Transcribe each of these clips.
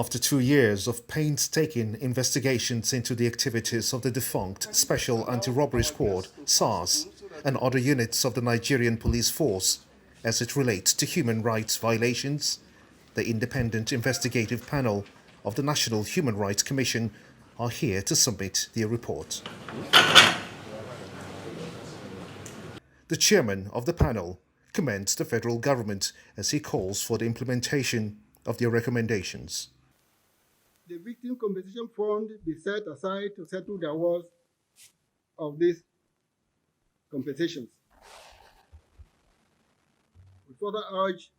After 2 years of painstaking investigations into the activities of the defunct Special Anti-Robbery Squad, SARS, and other units of the Nigerian police force as it relates to human rights violations, the independent investigative panel of the National Human Rights Commission are here to submit their report. The chairman of the panel commends the federal government as he calls for the implementation of their recommendations. The Victim Compensation Fund be set aside to settle the awards of these compensations. We further urge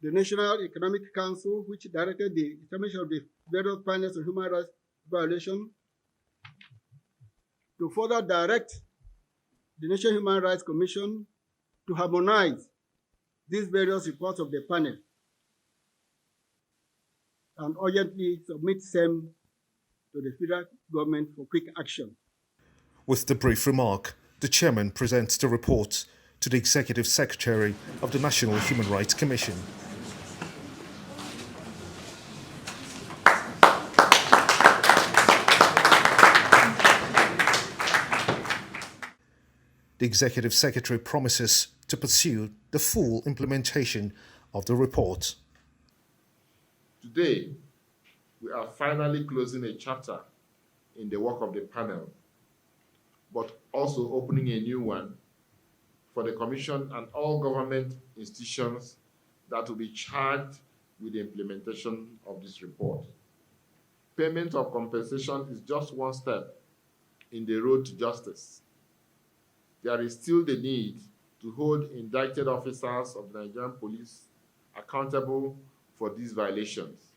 the National Economic Council, which directed the establishment of the various panels on human rights violation, to further direct the National Human Rights Commission to harmonize these various reports of the panel and urgently submit same to the federal government for quick action. With the brief remark, the chairman presents the report to the Executive Secretary of the National Human Rights Commission. The Executive Secretary promises to pursue the full implementation of the report. Today, we are finally closing a chapter in the work of the panel, but also opening a new one for the Commission and all government institutions that will be charged with the implementation of this report. Payment of compensation is just one step in the road to justice. There is still the need to hold indicted officers of the Nigerian police accountable for these violations.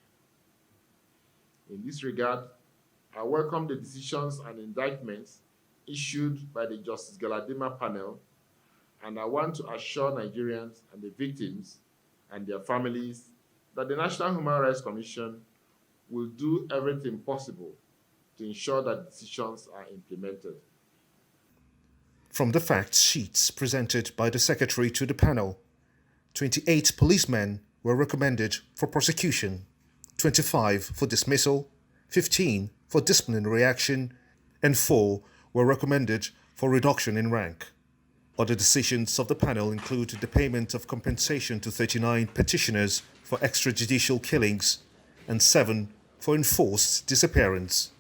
In this regard, I welcome the decisions and indictments issued by the Justice Galadima panel, and I want to assure Nigerians and the victims and their families that the National Human Rights Commission will do everything possible to ensure that decisions are implemented. From the fact sheets presented by the Secretary to the panel, 28 policemen were recommended for prosecution, 25 for dismissal, 15 for disciplinary action, and 4 were recommended for reduction in rank. Other decisions of the panel include the payment of compensation to 39 petitioners for extrajudicial killings and 7 for enforced disappearance.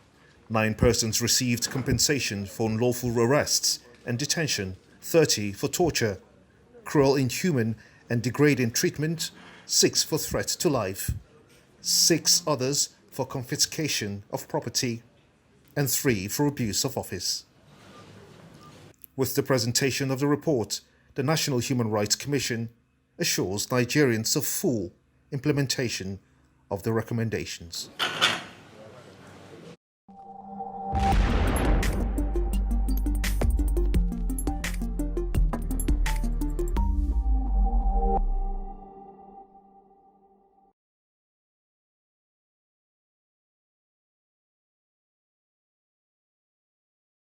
9 persons received compensation for unlawful arrests and detention, 30 for torture, cruel, inhuman, and degrading treatment, 6 for threat to life, 6 others for confiscation of property, and 3 for abuse of office. With the presentation of the report, the National Human Rights Commission assures Nigerians of full implementation of the recommendations.